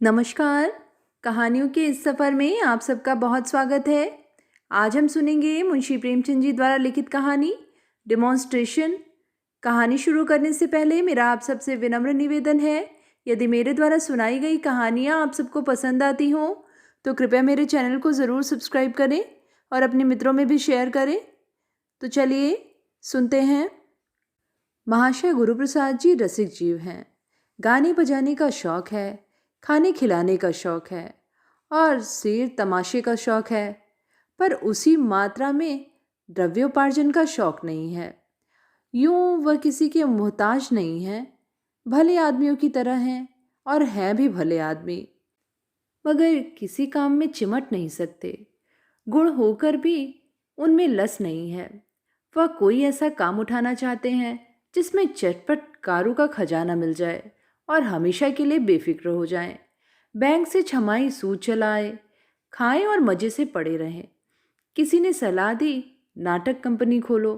नमस्कार। कहानियों के इस सफ़र में आप सबका बहुत स्वागत है। आज हम सुनेंगे मुंशी प्रेमचंद जी द्वारा लिखित कहानी डिमॉन्स्ट्रेशन। कहानी शुरू करने से पहले मेरा आप सबसे विनम्र निवेदन है, यदि मेरे द्वारा सुनाई गई कहानियाँ आप सबको पसंद आती हों तो कृपया मेरे चैनल को ज़रूर सब्सक्राइब करें और अपने मित्रों में भी शेयर करें। तो चलिए सुनते हैं। महाशय गुरुप्रसाद जी रसिक जीव हैं। गाने बजाने का शौक है, खाने खिलाने का शौक है और शेर तमाशे का शौक है, पर उसी मात्रा में द्रव्योपार्जन का शौक नहीं है। यूं वह किसी के मोहताज नहीं है, भले आदमियों की तरह हैं और हैं भी भले आदमी, मगर किसी काम में चिमट नहीं सकते। गुण होकर भी उनमें लस नहीं है। वह कोई ऐसा काम उठाना चाहते हैं जिसमें चटपट कारों का खजाना मिल जाए और हमेशा के लिए बेफिक्र हो जाएं। बैंक से छमाही सूद चलाए, खाएं और मजे से पड़े रहें। किसी ने सलाह दी नाटक कंपनी खोलो।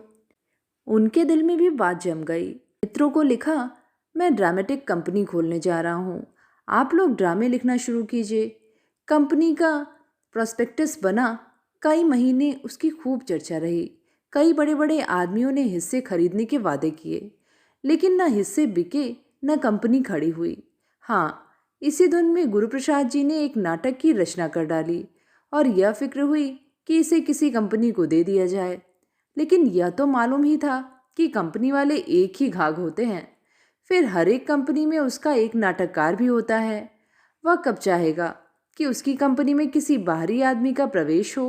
उनके दिल में भी बात जम गई। मित्रों को लिखा, मैं ड्रामेटिक कंपनी खोलने जा रहा हूँ, आप लोग ड्रामे लिखना शुरू कीजिए। कंपनी का प्रोस्पेक्टस बना। कई महीने उसकी खूब चर्चा रही। कई बड़े बड़े आदमियों ने हिस्से खरीदने के वादे किए, लेकिन न हिस्से बिके न कंपनी खड़ी हुई। हाँ, इसी धुन में गुरुप्रसाद जी ने एक नाटक की रचना कर डाली और यह फिक्र हुई कि इसे किसी कंपनी को दे दिया जाए। लेकिन यह तो मालूम ही था कि कंपनी वाले एक ही घाघ होते हैं, फिर हर एक कंपनी में उसका एक नाटककार भी होता है। वह कब चाहेगा कि उसकी कंपनी में किसी बाहरी आदमी का प्रवेश हो।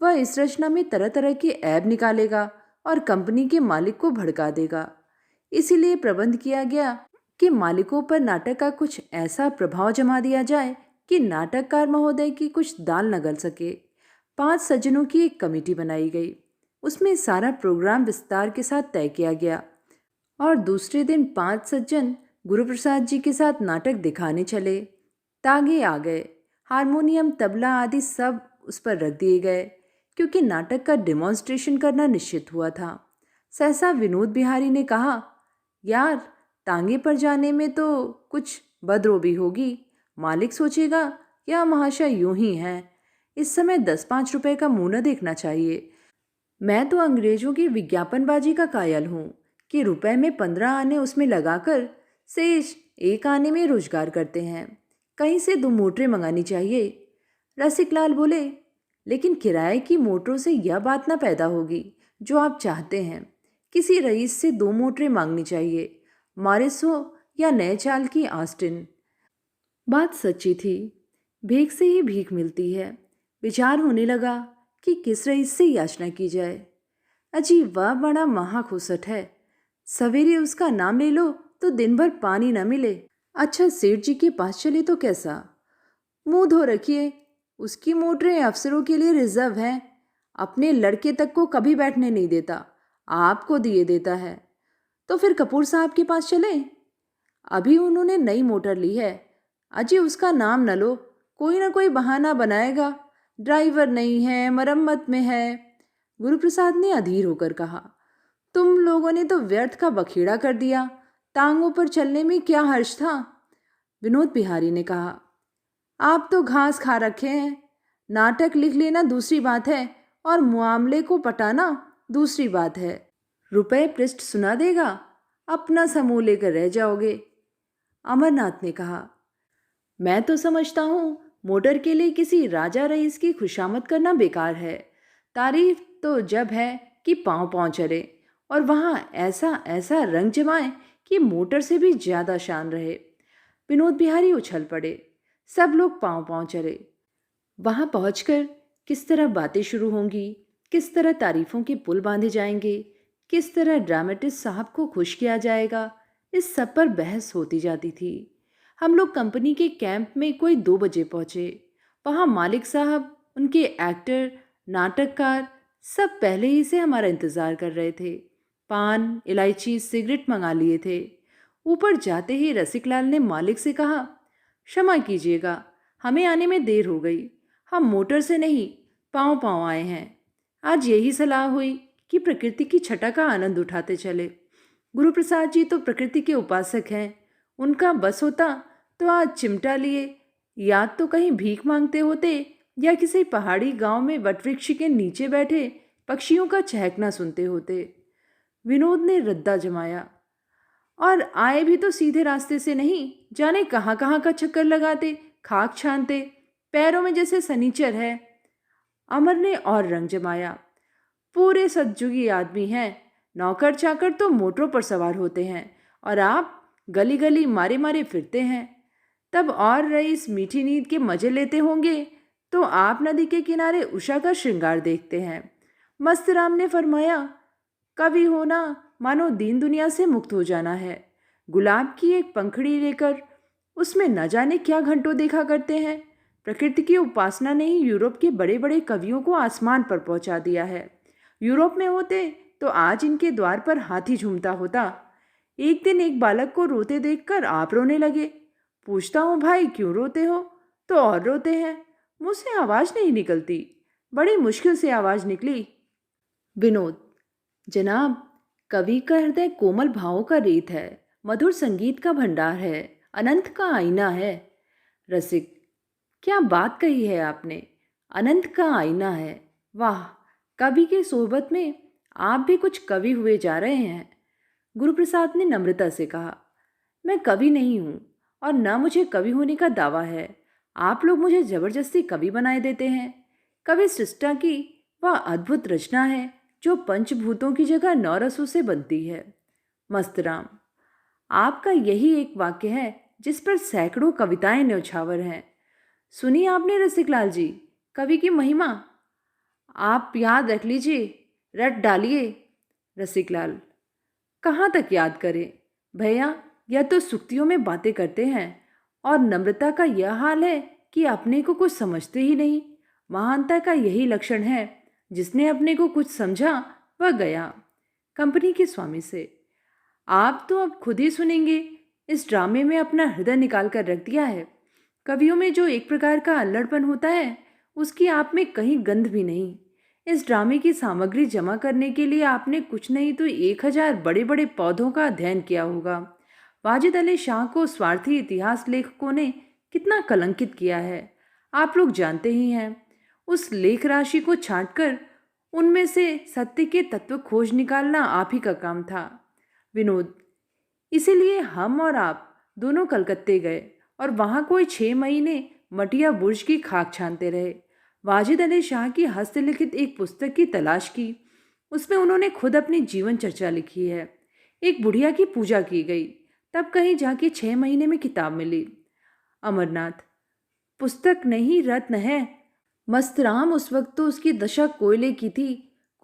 वह इस रचना में तरह तरह के ऐब निकालेगा और कंपनी के मालिक को भड़का देगा। इसीलिए प्रबंध किया गया कि मालिकों पर नाटक का कुछ ऐसा प्रभाव जमा दिया जाए कि नाटककार महोदय की कुछ दाल न गल सके। 5 सज्जनों की एक कमेटी बनाई गई। उसमें सारा प्रोग्राम विस्तार के साथ तय किया गया और दूसरे दिन 5 सज्जन गुरुप्रसाद जी के साथ नाटक दिखाने चले। तागे आ गए, हारमोनियम तबला आदि सब उस पर रख दिए गए, क्योंकि नाटक का डेमोन्स्ट्रेशन करना निश्चित हुआ था। सहसा विनोद बिहारी ने कहा, यार टांगे पर जाने में तो कुछ बदरोबी होगी। मालिक सोचेगा यह महाशय यूं ही हैं, इस समय 10-5 रुपए का मुंह न देखना चाहिए। मैं तो अंग्रेजों की विज्ञापनबाजी का कायल हूँ कि रुपए में 15 आने उसमें लगाकर शेष 1 आने में रोजगार करते हैं। कहीं से 2 मोटरें मंगानी चाहिए। रसिकलाल बोले, लेकिन किराए की मोटरों से यह बात ना पैदा होगी जो आप चाहते हैं। किसी रईस से 2 मोटरें मांगनी चाहिए, मॉरिस हो या नए चाल की ऑस्टिन। बात सच्ची थी, भीख से ही भीख मिलती है। विचार होने लगा कि किस रईस से याचना की जाए। अजीब, वह बड़ा महाखुसट है। सवेरे उसका नाम ले लो तो दिन भर पानी न मिले। अच्छा, सेठ जी के पास चले तो कैसा? मुंह धो रखिए, उसकी मोटरें अफसरों के लिए रिजर्व हैं। अपने लड़के तक को कभी बैठने नहीं देता, आपको दिए देता है। तो फिर कपूर साहब के पास चलें? अभी उन्होंने नई मोटर ली है। अजी उसका नाम न लो, कोई ना कोई बहाना बनाएगा। ड्राइवर नहीं है, मरम्मत में है। गुरुप्रसाद ने अधीर होकर कहा, तुम लोगों ने तो व्यर्थ का बखेड़ा कर दिया। टांगों पर चलने में क्या हर्ष था? विनोद बिहारी ने कहा, आप तो घास खा रखे हैं। नाटक लिख लेना दूसरी बात है और मुआमले को पटाना दूसरी बात है। रुपए पृष्ठ सुना देगा, अपना समूह लेकर रह जाओगे। अमरनाथ ने कहा, मैं तो समझता हूँ मोटर के लिए किसी राजा रईस की खुशामद करना बेकार है। तारीफ तो जब है कि पाँव पाँव चले और वहाँ ऐसा ऐसा रंग जमाए कि मोटर से भी ज्यादा शान रहे। विनोद बिहारी उछल पड़े। सब लोग पाँव पाँव चले। वहां पहुंचकर किस तरह बातें शुरू होंगी, किस तरह तारीफों के पुल बांधे जाएंगे, किस तरह ड्रामेटिस्ट साहब को खुश किया जाएगा, इस सब पर बहस होती जाती थी। हम लोग कंपनी के कैंप में कोई 2 बजे पहुंचे। वहां मालिक साहब, उनके एक्टर, नाटककार सब पहले ही से हमारा इंतजार कर रहे थे। पान, इलायची, सिगरेट मंगा लिए थे। ऊपर जाते ही रसिकलाल ने मालिक से कहा, क्षमा कीजिएगा, हमें आने में देर हो गई। हम मोटर से नहीं, पाँव पाँव आए हैं। आज यही सलाह हुई कि प्रकृति की छटा का आनंद उठाते चले। गुरुप्रसाद जी तो प्रकृति के उपासक हैं। उनका बस होता तो आज चिमटा लिए या तो कहीं भीख मांगते होते या किसी पहाड़ी गांव में वटवृक्ष के नीचे बैठे पक्षियों का चहकना सुनते होते। विनोद ने रद्दा जमाया। और आए भी तो सीधे रास्ते से नहीं, जाने कहाँ कहाँ का चक्कर लगाते, खाक छानते, पैरों में जैसे सनीचर है। अमर ने और रंग जमाया। पूरे सतयुगी आदमी हैं, नौकर चाकर तो मोटरों पर सवार होते हैं और आप गली गली मारे मारे फिरते हैं। तब और रईस मीठी नींद के मजे लेते होंगे तो आप नदी के किनारे उषा का श्रृंगार देखते हैं। मस्तराम ने फरमाया, कवि होना मानो दीन दुनिया से मुक्त हो जाना है। गुलाब की एक पंखड़ी लेकर उसमें न जाने क्या घंटों देखा करते हैं। प्रकृति की उपासना ने ही यूरोप के बड़े बड़े कवियों को आसमान पर पहुंचा दिया है। यूरोप में होते तो आज इनके द्वार पर हाथी झूमता होता। एक दिन एक बालक को रोते देखकर आप रोने लगे। पूछता हूँ, भाई क्यों रोते हो? तो और रोते हैं। मुझसे आवाज नहीं निकलती। बड़ी मुश्किल से आवाज निकली। विनोद, जनाब, कवि का हृदय कोमल भावों का रेत है, मधुर संगीत का भंडार है, अनंत का आईना है। रसिक, क्या बात कही है आपने, अनंत का आईना है। वाह, कवि के सोहबत में आप भी कुछ कवि हुए जा रहे हैं। गुरुप्रसाद ने नम्रता से कहा, मैं कवि नहीं हूँ और न मुझे कवि होने का दावा है। आप लोग मुझे जबरदस्ती कवि बनाए देते हैं। कवि सृष्टा की वह अद्भुत रचना है जो पंचभूतों की जगह 9 रसों से बनती है। मस्तराम, आपका यही एक वाक्य है जिस पर सैकड़ों कविताएं न्यौछावर हैं। सुनी आपने रसिकलाल जी, कवि की महिमा? आप याद रख लीजिए, रट डालिए। रसिकलाल, कहाँ तक याद करें भैया, यह तो सुक्तियों में बातें करते हैं और नम्रता का यह हाल है कि अपने को कुछ समझते ही नहीं। महानता का यही लक्षण है, जिसने अपने को कुछ समझा वह गया। कंपनी के स्वामी से, आप तो अब खुद ही सुनेंगे। इस ड्रामे में अपना हृदय निकाल कर रख दिया है। कवियों में जो एक प्रकार का अल्लड़पन होता है, उसकी आप में कहीं गंध भी नहीं। इस ड्रामे की सामग्री जमा करने के लिए आपने कुछ नहीं तो 1000 बड़े बड़े पौधों का अध्ययन किया होगा। वाजिद अली शाह को स्वार्थी इतिहास लेखकों ने कितना कलंकित किया है, आप लोग जानते ही हैं। उस लेख राशि को छांटकर उनमें से सत्य के तत्व खोज निकालना आप ही का काम था। विनोद, इसीलिए हम और आप दोनों कलकत्ते गए और वहाँ कोई 6 महीने मटिया बुर्ज की खाक छानते रहे। वाजिद अली शाह की हस्तलिखित एक पुस्तक की तलाश की। उसमें उन्होंने खुद अपनी जीवन चर्चा लिखी है। एक बुढ़िया की पूजा की गई, तब कहीं जाके 6 महीने में किताब मिली। अमरनाथ, पुस्तक नहीं रत्न है। मस्तराम, उस वक्त तो उसकी दशा कोयले की थी।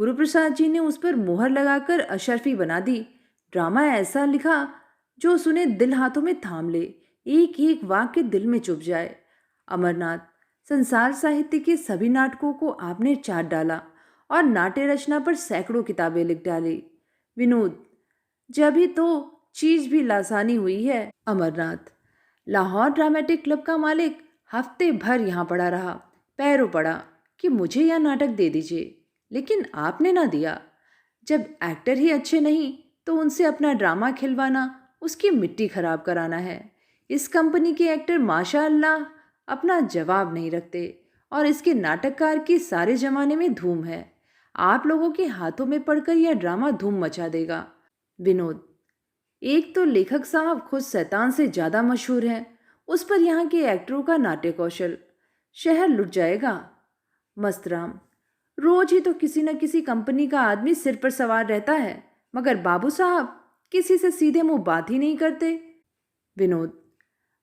गुरुप्रसाद जी ने उस पर मोहर लगाकर अशरफी बना दी। ड्रामा ऐसा लिखा जो सुने दिल हाथों में थाम ले, एक एक वाक्य दिल में चुभ जाए। अमरनाथ, संसार साहित्य के सभी नाटकों को आपने चाट डाला और नाट्य रचना पर सैकड़ों किताबें लिख डाली। विनोद, जब ही तो चीज भी लासानी हुई है। अमरनाथ, लाहौर ड्रामेटिक क्लब का मालिक हफ्ते भर यहाँ पड़ा रहा, पैरों पड़ा कि मुझे यह नाटक दे दीजिए, लेकिन आपने ना दिया। जब एक्टर ही अच्छे नहीं तो उनसे अपना ड्रामा खिलवाना उसकी मिट्टी खराब कराना है। इस कंपनी के एक्टर माशाअल्लाह अपना जवाब नहीं रखते और इसके नाटककार की सारे जमाने में धूम है। आप लोगों के हाथों में पड़कर यह ड्रामा धूम मचा देगा। विनोद, एक तो लेखक साहब खुद शैतान से ज़्यादा मशहूर हैं, उस पर यहाँ के एक्टरों का नाट्य कौशल, शहर लुट जाएगा। मस्तराम, रोज ही तो किसी न किसी कंपनी का आदमी सिर पर सवार रहता है, मगर बाबू साहब किसी से सीधे मुंह बात ही नहीं करते। विनोद,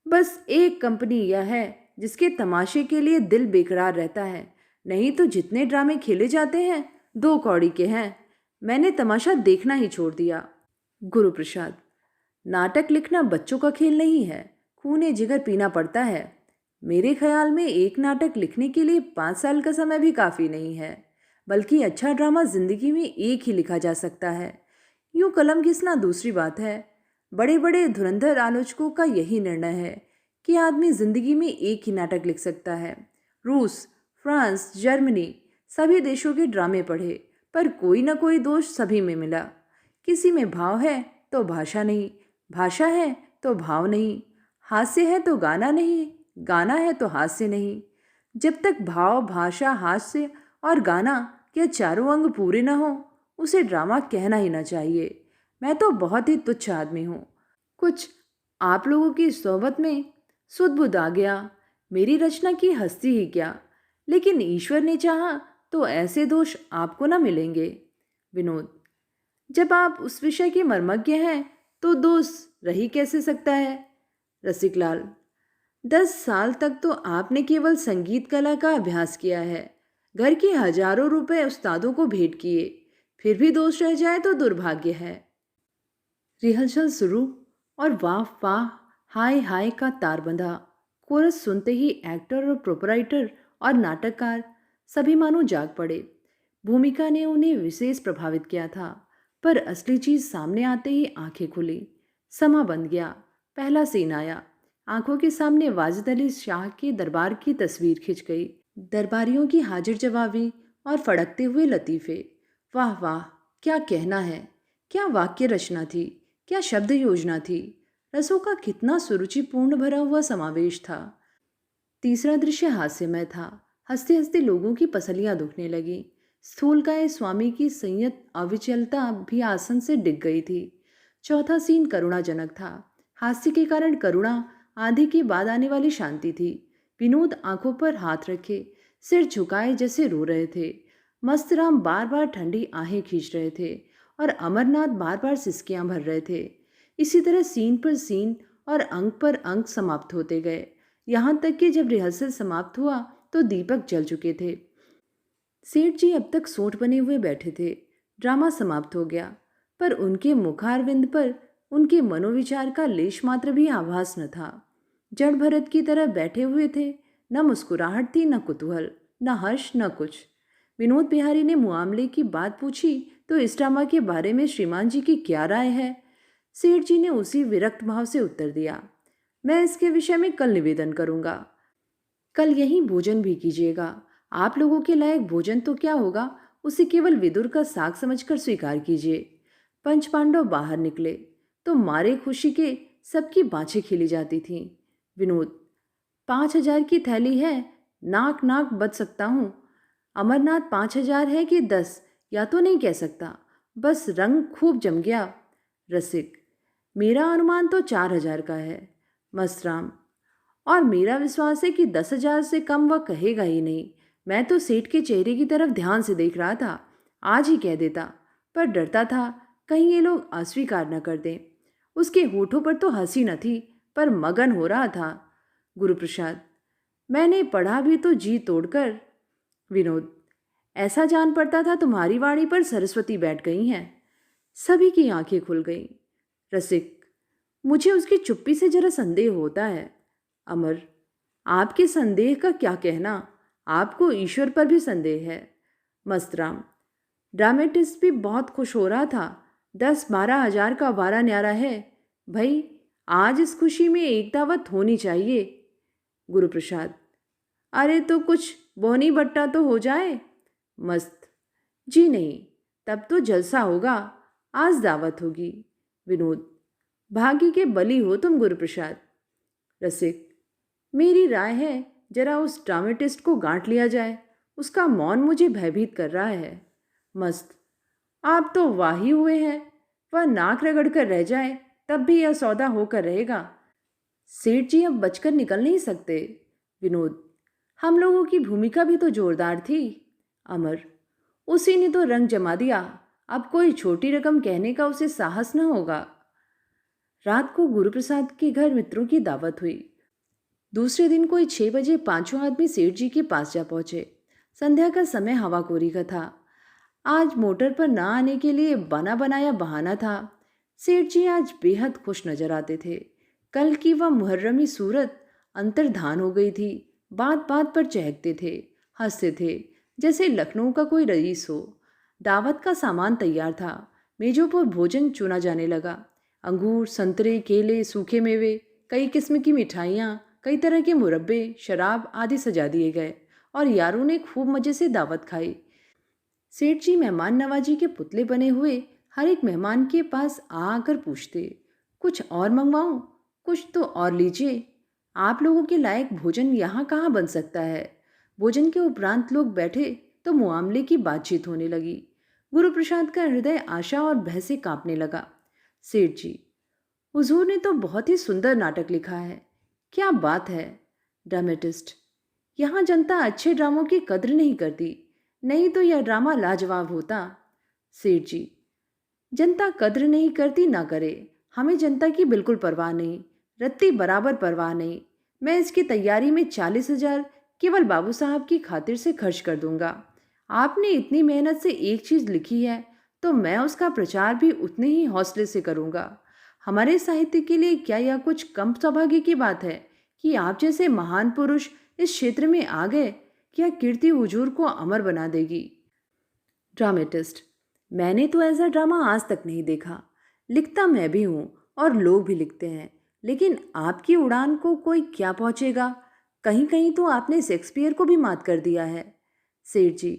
बस एक कंपनी यह है जिसके तमाशे के लिए दिल बेकरार रहता है, नहीं तो जितने ड्रामे खेले जाते हैं 2 कौड़ी के हैं। मैंने तमाशा देखना ही छोड़ दिया। गुरुप्रसाद, नाटक लिखना बच्चों का खेल नहीं है, खूने जिगर पीना पड़ता है। मेरे ख्याल में एक नाटक लिखने के लिए 5 साल का समय भी काफ़ी नहीं है, बल्कि अच्छा ड्रामा जिंदगी में एक ही लिखा जा सकता है। यूँ कलम घिसना दूसरी बात है। बड़े बड़े धुरंधर आलोचकों का यही निर्णय है कि आदमी जिंदगी में एक ही नाटक लिख सकता है। रूस, फ्रांस, जर्मनी सभी देशों के ड्रामे पढ़े, पर कोई ना कोई दोष सभी में मिला। किसी में भाव है तो भाषा नहीं, भाषा है तो भाव नहीं, हास्य है तो गाना नहीं, गाना है तो हास्य नहीं। जब तक भाव, भाषा, हास्य और गाना के चारों अंग पूरे न हो, उसे ड्रामा कहना ही ना चाहिए। मैं तो बहुत ही तुच्छ आदमी हूँ। कुछ आप लोगों की सोहबत में सुध-बुध आ गया। मेरी रचना की हस्ती ही क्या, लेकिन ईश्वर ने चाहा तो ऐसे दोष आपको ना मिलेंगे। विनोद, जब आप उस विषय के मर्मज्ञ हैं तो दोष रह ही कैसे सकता है। रसिकलाल, 10 साल तक तो आपने केवल संगीत कला का अभ्यास किया है, घर के हजारों रुपए उस्तादों को भेंट किए, फिर भी दोष रह जाए तो दुर्भाग्य है। रिहर्सल शुरू और वाह वाह, हाय हाय का तार बंधा। कोरस सुनते ही एक्टर और प्रोपराइटर और नाटककार सभी मानो जाग पड़े। भूमिका ने उन्हें विशेष प्रभावित किया था, पर असली चीज सामने आते ही आंखें खुली। समा बंध गया। पहला सीन आया। आंखों के सामने वाजिद अली शाह के दरबार की तस्वीर खिंच गई। दरबारियों की हाजिर जवाबी और फड़कते हुए लतीफे। वाह वाह, क्या कहना है। क्या वाक्य रचना थी, क्या शब्द योजना थी। रसों का कितना सुरुचिपूर्ण भरा हुआ समावेश था। तीसरा दृश्य हास्यमय था। हंसते हंसते लोगों की पसलियां दुखने लगी। स्थूलकाय स्वामी की संयत अविचलता भी आसन से डिग गई थी। चौथा सीन करुणाजनक था। हास्य के कारण करुणा आंधी के बाद आने वाली शांति थी। विनोद आंखों पर हाथ रखे सिर झुकाए जैसे रो रहे थे। मस्तराम बार बार ठंडी आहें खींच रहे थे और अमरनाथ बार बार सिसकियां भर रहे थे। इसी तरह सीन पर सीन और अंक पर अंक समाप्त होते गए। यहाँ तक कि जब रिहर्सल समाप्त हुआ तो दीपक जल चुके थे। सेठ जी अब तक सोठ बने हुए बैठे थे। ड्रामा समाप्त हो गया, पर उनके मुखारविंद पर उनके मनोविचार का लेश मात्र भी आभास न था। जड़ भरत की तरह बैठे हुए थे। न मुस्कुराहट थी, न कुतूहल, न हर्ष, न कुछ। विनोद बिहारी ने मुआमले की बात पूछी तो इस ड्रामा के बारे में श्रीमान जी की क्या राय है। सेठ जी ने उसी विरक्त भाव से उत्तर दिया, मैं इसके विषय में कल निवेदन करूंगा। कल यहीं भोजन भी कीजिएगा। आप लोगों के लायक भोजन तो क्या होगा, उसे केवल विदुर का साग समझकर स्वीकार कीजिए। पंच पांडव बाहर निकले तो मारे खुशी के सबकी बाँछें खिली जाती थीं। विनोद, 5,000 की थैली है, नाक नाक बच सकता हूँ। अमरनाथ 5,000 है कि 10, या तो नहीं कह सकता, बस रंग खूब जम गया। रसिक, मेरा अनुमान तो 4,000 का है। मस्तराम, और मेरा विश्वास है कि 10,000 से कम वह कहेगा ही नहीं। मैं तो सेठ के चेहरे की तरफ ध्यान से देख रहा था, आज ही कह देता, पर डरता था कहीं ये लोग अस्वीकार न कर दें। उसके होठों पर तो हंसी न थी, पर मगन हो रहा था। गुरुप्रसाद, मैंने पढ़ा भी तो जी तोड़कर। विनोद, ऐसा जान पड़ता था तुम्हारी वाणी पर सरस्वती बैठ गई हैं। सभी की आंखें खुल गईं। रसिक, मुझे उसकी चुप्पी से जरा संदेह होता है। अमर, आपके संदेह का क्या कहना, आपको ईश्वर पर भी संदेह है। मस्तराम, ड्रामेटिस्ट भी बहुत खुश हो रहा था। 10-12 हज़ार का वारा न्यारा है भाई, आज इस खुशी में एक दावत होनी चाहिए। गुरुप्रसाद, अरे तो कुछ बोनी बट्टा तो हो जाए। मस्त, जी नहीं, तब तो जलसा होगा, आज दावत होगी। विनोद, भाग्य के बली हो तुम गुरुप्रसाद। रसिक, मेरी राय है जरा उस ड्रामेटिस्ट को गांठ लिया जाए, उसका मौन मुझे भयभीत कर रहा है। मस्त, आप तो वाही हुए हैं, वह नाक रगड़ कर रह जाए तब भी यह सौदा होकर रहेगा। सेठ जी अब बचकर निकल नहीं सकते। विनोद, हम लोगों की भूमिका भी तो जोरदार थी। अमर, उसी ने तो रंग जमा दिया, अब कोई छोटी रकम कहने का उसे साहस न होगा। रात को गुरुप्रसाद के घर मित्रों की दावत हुई। दूसरे दिन कोई 6 बजे पांचों आदमी सेठ जी के पास जा पहुंचे। संध्या का समय हवाकोरी का था। आज मोटर पर ना आने के लिए बना बनाया बहाना था। सेठ जी आज बेहद खुश नजर आते थे। कल की वह मुहर्रमी सूरत अंतर्धान हो गई थी। बात बात पर चहकते थे, हंसते थे जैसे लखनऊ का कोई रईस हो। दावत का सामान तैयार था। मेजों पर भोजन चुना जाने लगा। अंगूर, संतरे, केले, सूखे मेवे, कई किस्म की मिठाइयाँ, कई तरह के मुरब्बे, शराब आदि सजा दिए गए और यारों ने खूब मजे से दावत खाई। सेठ जी मेहमान नवाजी के पुतले बने हुए हर एक मेहमान के पास आ आकर पूछते, कुछ और मंगवाऊं, कुछ तो और लीजिए। आप लोगों के लायक भोजन यहाँ कहाँ बन सकता है। भोजन के उपरांत लोग बैठे तो मुआमले की बातचीत होने लगी। गुरु प्रसाद का हृदय आशा और भय से कांपने लगा। सेठ जी, हुजूर ने तो बहुत ही सुंदर नाटक लिखा है। क्या बात है। ड्रामेटिस्ट, यहाँ जनता अच्छे ड्रामों की कद्र नहीं करती, नहीं तो यह ड्रामा लाजवाब होता। सेठ जी, जनता कद्र नहीं करती ना करे, हमें जनता की बिल्कुल परवाह नहीं, रत्ती बराबर परवाह नहीं। मैं इसकी तैयारी में 40,000 केवल बाबू साहब की खातिर से खर्च कर दूंगा। आपने इतनी मेहनत से एक चीज लिखी है तो मैं उसका प्रचार भी उतने ही हौसले से करूंगा। हमारे साहित्य के लिए क्या यह कुछ कम सौभाग्य की बात है कि आप जैसे महान पुरुष इस क्षेत्र में आ गए? क्या कीर्ति हुजूर को अमर बना देगी। ड्रामेटिस्ट, मैंने तो ऐसा ड्रामा आज तक नहीं देखा। लिखता मैं भी हूँ और लोग भी लिखते हैं, लेकिन आपकी उड़ान को कोई क्या पहुँचेगा। कहीं कहीं तो आपने शेक्सपियर को भी मात कर दिया है। सेठ जी,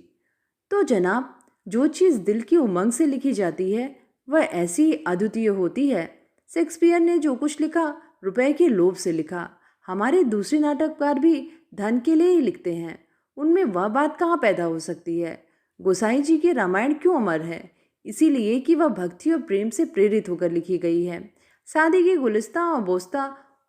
तो जनाब, जो चीज़ दिल की उमंग से लिखी जाती है वह ऐसी अद्वितीय होती है। शेक्सपियर ने जो कुछ लिखा रुपए के लोभ से लिखा। हमारे दूसरे नाटककार भी धन के लिए ही लिखते हैं। उनमें वह बात कहाँ पैदा हो सकती है। गोसाई जी के रामायण क्यों अमर है? इसीलिए कि वह भक्ति और प्रेम से प्रेरित होकर लिखी गई है। शादी की गुलिस्तां और बोस्ता,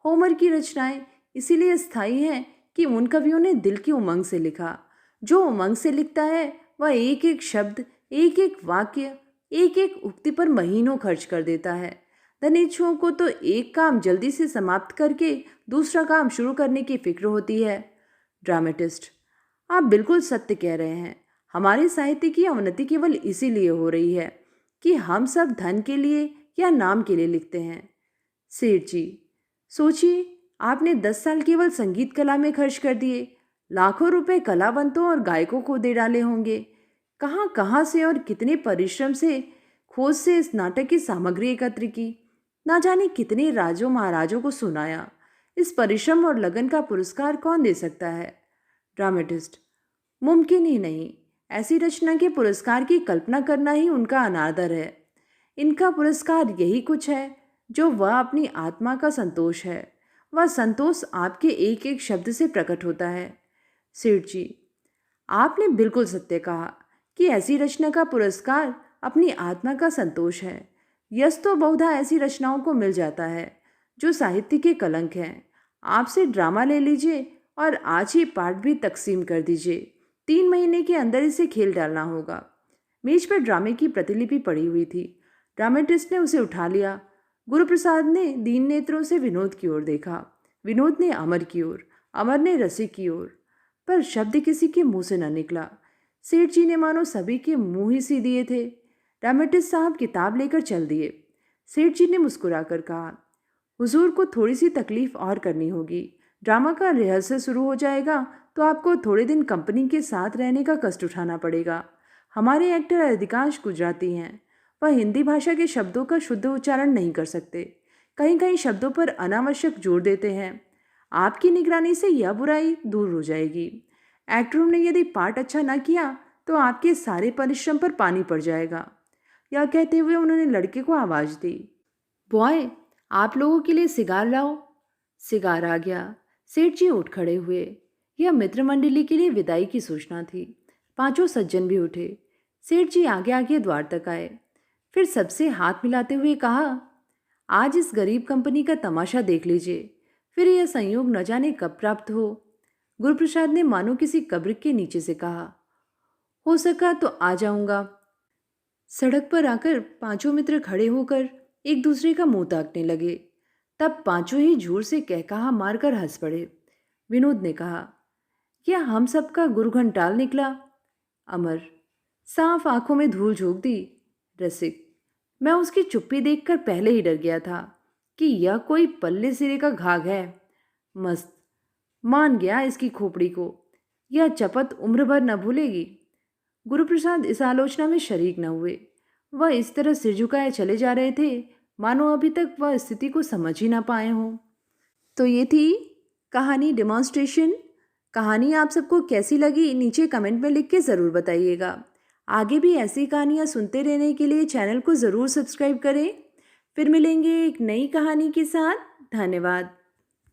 होमर की रचनाएं इसीलिए स्थायी हैं कि उन कवियों ने दिल की उमंग से लिखा। जो उमंग से लिखता है वह एक एक शब्द, एक एक वाक्य, एक एक उक्ति पर महीनों खर्च कर देता है। धनिच्छुओं को तो एक काम जल्दी से समाप्त करके दूसरा काम शुरू करने की फिक्र होती है। ड्रामेटिस्ट, आप बिल्कुल सत्य कह रहे हैं। हमारे साहित्य की अवनति केवल इसीलिए हो रही है कि हम सब धन के लिए या नाम के लिए लिखते हैं। सेठ जी, सोचिए, आपने 10 साल केवल संगीत कला में खर्च कर दिए। लाखों रुपए कलावंतों और गायकों को दे डाले होंगे। कहाँ कहाँ से और कितने परिश्रम से खोज से इस नाटक की सामग्री एकत्र की। ना जाने कितने राजों महाराजों को सुनाया। इस परिश्रम और लगन का पुरस्कार कौन दे सकता है। ड्रामेटिस्ट, मुमकिन ही नहीं। ऐसी रचना के पुरस्कार की कल्पना करना ही उनका अनादर है। इनका पुरस्कार यही कुछ है जो वह अपनी आत्मा का संतोष है। वह संतोष आपके एक एक शब्द से प्रकट होता है। सेठ जी, आपने बिल्कुल सत्य कहा कि ऐसी रचना का पुरस्कार अपनी आत्मा का संतोष है। यश तो बहुधा ऐसी रचनाओं को मिल जाता है जो साहित्य के कलंक हैं। आपसे ड्रामा ले लीजिए और आज ही पाठ भी तकसीम कर दीजिए। 3 महीने के अंदर इसे खेल डालना होगा। मेज पर ड्रामे की प्रतिलिपि पड़ी हुई थी। ड्रामेटिस्ट ने उसे उठा लिया। गुरुप्रसाद ने दीन नेत्रों से विनोद की ओर देखा, विनोद ने अमर की ओर, अमर ने रसिक की ओर, पर शब्द किसी के मुंह से न निकला। सेठ जी ने मानो सभी के मुंह ही सी दिए थे। ड्रामेटिस्ट साहब किताब लेकर चल दिए। सेठ जी ने मुस्कुराकर कहा, हुजूर को थोड़ी सी तकलीफ और करनी होगी। ड्रामा का रिहर्सल शुरू हो जाएगा तो आपको थोड़े दिन कंपनी के साथ रहने का कष्ट उठाना पड़ेगा। हमारे एक्टर अधिकांश गुजराती हैं। वह हिंदी भाषा के शब्दों का शुद्ध उच्चारण नहीं कर सकते। कहीं कहीं शब्दों पर अनावश्यक जोर देते हैं। आपकी निगरानी से यह बुराई दूर हो जाएगी। एक्टरों ने यदि पार्ट अच्छा न किया तो आपके सारे परिश्रम पर पानी पड़ जाएगा। यह कहते हुए उन्होंने लड़के को आवाज़ दी, बॉय, आप लोगों के लिए सिगार लाओ। सिगार आ गया। सेठ जी उठ खड़े हुए। यह मित्र मंडली के लिए विदाई की सूचना थी। 5 सज्जन भी उठे। सेठ जी आगे आगे द्वार तक आए, फिर सबसे हाथ मिलाते हुए कहा, आज इस गरीब कंपनी का तमाशा देख लीजिए, फिर यह संयोग न जाने कब प्राप्त हो। गुरुप्रसाद ने मानो किसी कब्र के नीचे से कहा, हो सका तो आ जाऊंगा। सड़क पर आकर 5 मित्र खड़े होकर एक दूसरे का मुंह ताकने लगे। तब 5 ही झूर से कहकहा मारकर हंस पड़े। विनोद ने कहा, क्या हम सबका गुरुघंटाल निकला। अमर, साफ आंखों में धूल झोंक दी। रसिक, मैं उसकी चुप्पी देखकर पहले ही डर गया था कि यह कोई पल्ले सिरे का घाघ है। मस्त, मान गया इसकी खोपड़ी को। यह चपत उम्र भर न भूलेगी। गुरुप्रसाद इस आलोचना में शरीक न हुए। वह इस तरह सिर झुकाए चले जा रहे थे मानो अभी तक वह स्थिति को समझ ही ना पाए हों। तो ये थी कहानी डेमोन्स्ट्रेशन। कहानी आप सबको कैसी लगी नीचे कमेंट में लिख के ज़रूर बताइएगा। आगे भी ऐसी कहानियाँ सुनते रहने के लिए चैनल को ज़रूर सब्सक्राइब करें। फिर मिलेंगे एक नई कहानी के साथ। धन्यवाद।